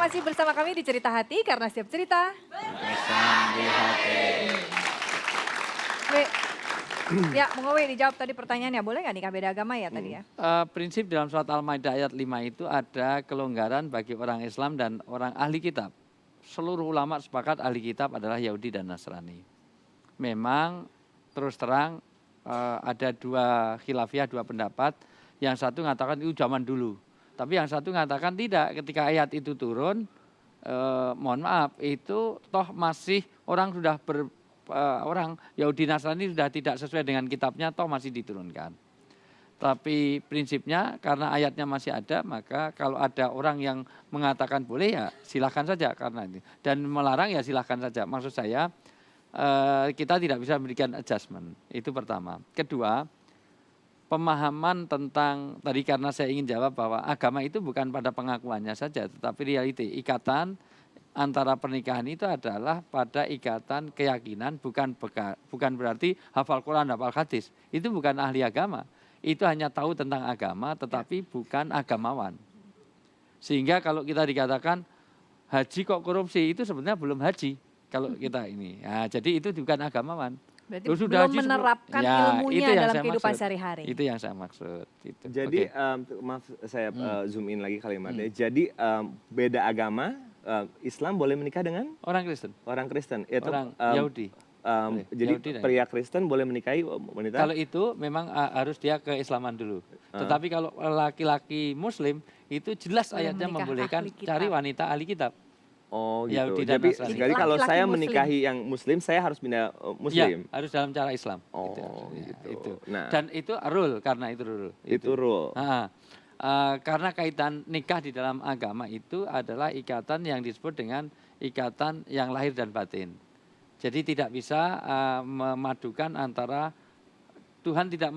masih bersama kami di Cerita Hati karena setiap cerita Pesan di hati. Weh, ya, mau dijawab tadi pertanyaannya, boleh nggak nikah beda agama ya tadi ya? Prinsip dalam surat Al-Maidah ayat 5 itu ada kelonggaran bagi orang Islam dan orang ahli kitab. Seluruh ulama sepakat ahli kitab adalah Yahudi dan Nasrani. Memang terus terang ada dua khilafiyah, dua pendapat. Yang satu mengatakan itu zaman dulu. Tapi yang satu mengatakan tidak, ketika ayat itu turun, mohon maaf, itu toh masih orang sudah orang Yahudi Nasrani sudah tidak sesuai dengan kitabnya, toh masih diturunkan. Tapi prinsipnya karena ayatnya masih ada, maka kalau ada orang yang mengatakan boleh ya silahkan saja karena ini. Dan melarang ya silahkan saja. Maksud saya kita tidak bisa memberikan adjustment, itu pertama. Kedua, pemahaman tentang, tadi karena saya ingin jawab bahwa agama itu bukan pada pengakuannya saja, tetapi reality, ikatan antara pernikahan itu adalah pada ikatan keyakinan, bukan berarti hafal Quran, hafal hadis. Itu bukan ahli agama, itu hanya tahu tentang agama tetapi bukan agamawan. Sehingga kalau kita dikatakan haji kok korupsi, itu sebenarnya belum haji kalau kita ini. Nah, jadi itu bukan agamawan. Berarti belum menerapkan ilmunya dalam kehidupan sehari-hari. Itu yang saya maksud. Itu. Jadi maaf saya zoom in lagi kalimatnya. Jadi beda agama, Islam boleh menikah dengan orang Kristen. Orang Kristen. Itu, orang Yahudi. Jadi Yahudi pria Kristen boleh menikahi wanita? Kalau itu memang harus dia keislaman dulu. Tetapi kalau laki-laki Muslim itu jelas ayatnya membolehkan cari wanita ahli kitab. Oh gitu. Jadi kalau saya menikahi yang Muslim, saya harus pindah Muslim. Ya, harus dalam cara Islam. Oh gitu. gitu. Itu. Nah, dan itu rule, karena itu rule. Itu rule. Karena kaitan nikah di dalam agama itu adalah ikatan yang disebut dengan ikatan yang lahir dan batin. Jadi tidak bisa memadukan antara, Tuhan tidak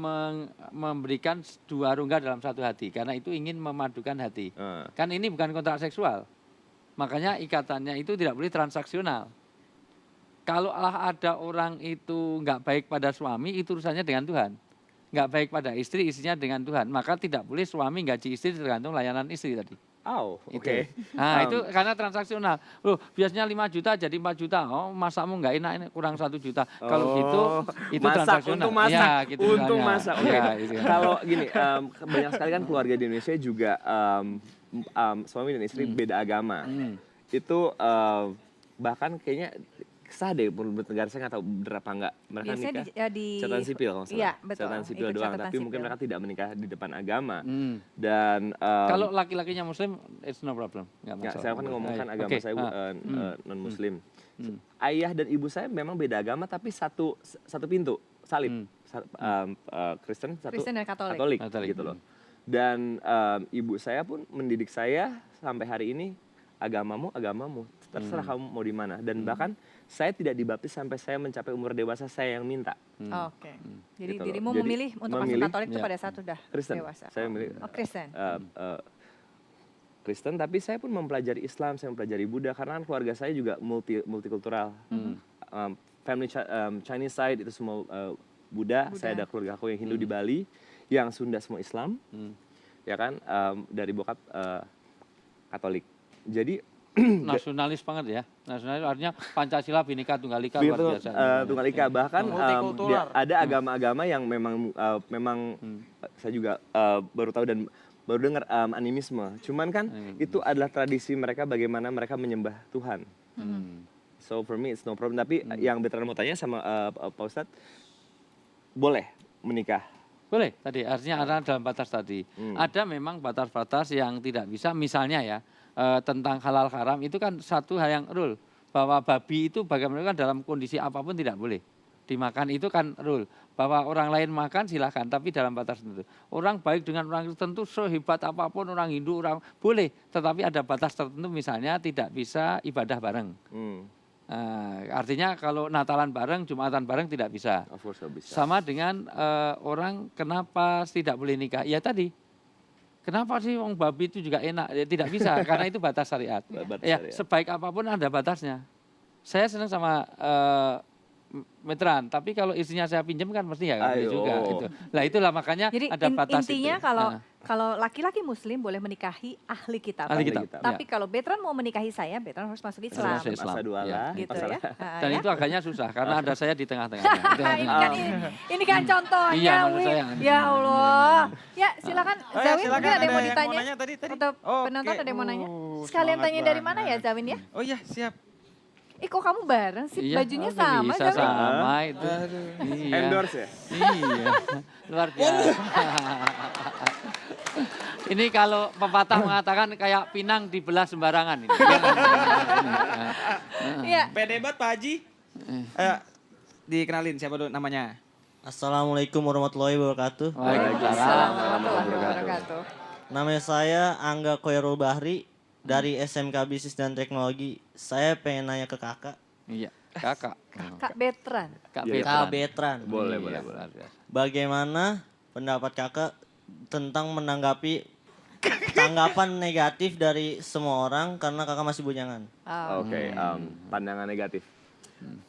memberikan dua rongga dalam satu hati, karena itu ingin memadukan hati. Kan ini bukan kontrak seksual. Makanya ikatannya itu tidak boleh transaksional. Kalau ada orang itu nggak baik pada suami, itu urusannya dengan Tuhan. Nggak baik pada istri, istrinya dengan Tuhan. Maka tidak boleh suami gaji istri tergantung layanan istri tadi. Oh, oke. Nah, itu karena transaksional. Loh, biasanya 5 juta jadi 4 juta. Oh, masakmu nggak enak, ini kurang 1 juta. Kalau gitu, itu transaksional. Untuk masak, ya, gitu untuk masak. Oke. Ya, gitu. Kalau gini, banyak sekali kan keluarga di Indonesia juga suami dan istri beda agama. Itu bahkan kayaknya sah deh menurut negara, saya nggak tahu berapa nggak mereka biasanya nikah catatan sipil kalau salah. Iya, betul. Catatan sipil doang, tapi mungkin mereka tidak menikah di depan agama. Dan kalau laki-lakinya Muslim, it's no problem. Nggak masalah. Saya kan ngomongkan agama saya non Muslim. Ayah dan ibu saya memang beda agama tapi satu pintu, salib. Kristen dan Katolik gitu loh. Dan ibu saya pun mendidik saya sampai hari ini, agamamu, terserah kamu mau di mana. Dan bahkan saya tidak dibaptis sampai saya mencapai umur dewasa, saya yang minta. Oke. Jadi Gitu dirimu memilih untuk masuk Katolik itu pada saat sudah dewasa. Saya memilih Kristen. Kristen, tapi saya pun mempelajari Islam, saya mempelajari Buddha karena kan keluarga saya juga multikultural. Family Chinese side itu semua Buddha. Saya ada keluarga aku yang Hindu di Bali, yang Sunda semua Islam. Ya kan, dari bokap Katolik. Jadi nasionalis banget ya. Nasionalis artinya Pancasila, Bhinneka Tunggal Ika, luar biasa. Tunggal Ika, bahkan ada agama-agama yang memang saya juga baru tahu dan baru dengar animisme. Cuman kan itu adalah tradisi mereka, bagaimana mereka menyembah Tuhan. So for me it's no problem. Tapi yang Bertrand mau tanya sama Pak Ustadz, boleh menikah? Boleh, tadi artinya ada dalam batas tadi. Ada memang batas-batas yang tidak bisa, misalnya ya, tentang halal haram itu kan satu hal yang rule, bahwa babi itu bagaimana kan dalam kondisi apapun tidak boleh dimakan, itu kan rule, bahwa orang lain makan silahkan tapi dalam batas tertentu. Orang baik dengan orang tertentu sehebat apapun, orang Hindu orang boleh, tetapi ada batas tertentu, misalnya tidak bisa ibadah bareng. Artinya kalau Natalan bareng, Jumatan bareng tidak bisa. Of course, bisa. Sama dengan orang kenapa tidak boleh nikah, ya tadi, kenapa sih wong babi itu juga enak? Ya, tidak bisa, karena itu batas syariat. Syariat. Sebaik apapun ada batasnya. Saya senang sama Bertrand, tapi kalau istrinya saya pinjam kan mesti ya juga. Gitu. Nah itulah makanya jadi ada batas intinya itu. kalau kalau laki-laki muslim boleh menikahi ahli kitab. Ahli kitab. Tapi kalau Betran mau menikahi saya, Betran harus masuk Islam. Masuk Islam. Ya. Gitu ya. Dan itu agaknya susah karena ada saya di tengah-tengah. ini kan contohnya. Iya, maksud saya. Ya Allah. Ya silakan Zawin, silakan, mungkin ada yang mau yang ditanya. mau nanya tadi. Atau penonton ada yang mau nanya. Sekalian semangat tanya dari banget. mana ya Zawin ya? Oh iya, siap. Kok kamu bareng sih? Bajunya sama bisa Zawin? sama itu. Iya. Endorse ya? Iya. Luar biasa. Ini kalau pepatah mengatakan kayak pinang dibelah sembarangan ini. Iya. Pede banget Pak Haji. Dikenalin siapa dulu namanya? Assalamualaikum warahmatullahi wabarakatuh. Waalaikumsalam warahmatullahi wabarakatuh. Nama saya Angga Khoirul Bahri dari SMK Bisnis dan Teknologi. Saya pengen nanya ke kakak. Iya, kakak. Kak Betran. Kak Kak Betran. Boleh. Bagaimana pendapat kakak tentang menanggapi tanggapan negatif dari semua orang karena kakak masih bujangan? Oke, pandangan negatif.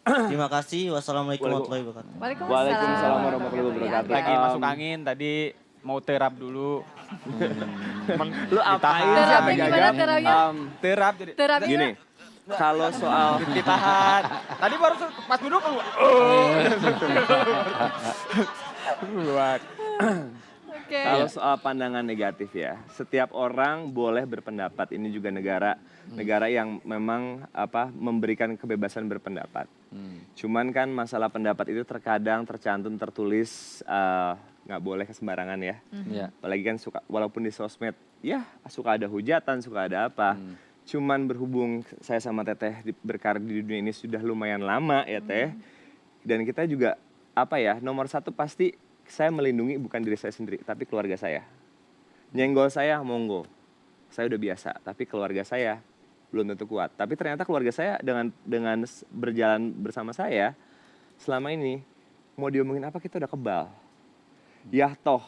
Terima kasih. Wassalamualaikum warahmatullahi wabarakatuh. Waalaikumsalam warahmatullahi wabarakatuh. Lagi masuk angin tadi mau terap dulu. Lu apain sih Terapnya agak-agak? gimana terapnya? Terap jadi. Terapnya Gini, kalau soal Ditahan. Tadi baru pas duduk keluar. Keluar. Oke. Kalau soal pandangan negatif ya, setiap orang boleh berpendapat. Ini juga negara yang memang memberikan kebebasan berpendapat. Cuman kan masalah pendapat itu terkadang tercantum tertulis nggak boleh sembarangan ya. Apalagi kan suka walaupun di sosmed ya suka ada hujatan, suka ada apa. Cuman berhubung saya sama Teteh berkarir di dunia ini sudah lumayan lama ya Teh. Dan kita juga nomor satu pasti saya melindungi bukan diri saya sendiri, tapi keluarga saya. Nyenggol saya, monggo. Saya udah biasa, tapi keluarga saya belum tentu kuat. Tapi ternyata keluarga saya dengan berjalan bersama saya, selama ini, mau diomongin apa kita udah kebal. Ya toh,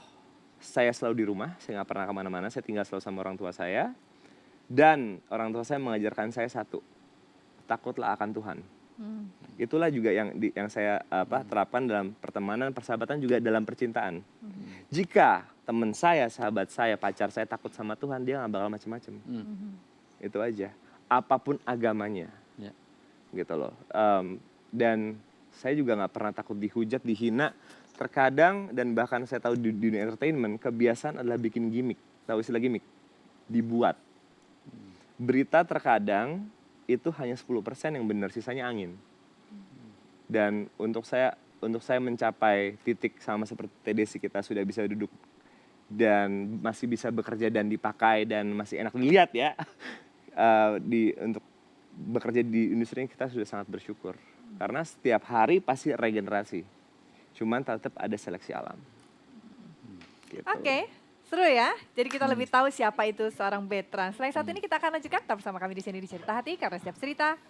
saya selalu di rumah, saya nggak pernah kemana-mana, saya tinggal selalu sama orang tua saya. Dan orang tua saya mengajarkan saya satu, takutlah akan Tuhan. Itulah juga yang saya terapkan dalam pertemanan, persahabatan juga dalam percintaan. Jika teman saya, sahabat saya, pacar saya takut sama Tuhan, dia nggak bakal macam-macam. Itu aja. Apapun agamanya, gitu loh. Dan saya juga nggak pernah takut dihujat, dihina. Terkadang dan bahkan saya tahu di dunia entertainment kebiasaan adalah bikin gimmick. Tahu istilah gimmick? Dibuat. Berita terkadang itu hanya 10% yang benar, sisanya angin. Dan untuk saya mencapai titik sama seperti TDC, kita sudah bisa duduk dan masih bisa bekerja dan dipakai dan masih enak dilihat ya. Untuk bekerja di industri ini kita sudah sangat bersyukur. Karena setiap hari pasti regenerasi. Cuman tetap ada seleksi alam. Gitu. Oke. Seru ya, jadi kita lebih tahu siapa itu seorang Betran. Selain satu ini kita akan lanjutkan tetap bersama kami di sini di Cerita Hati, karena setiap cerita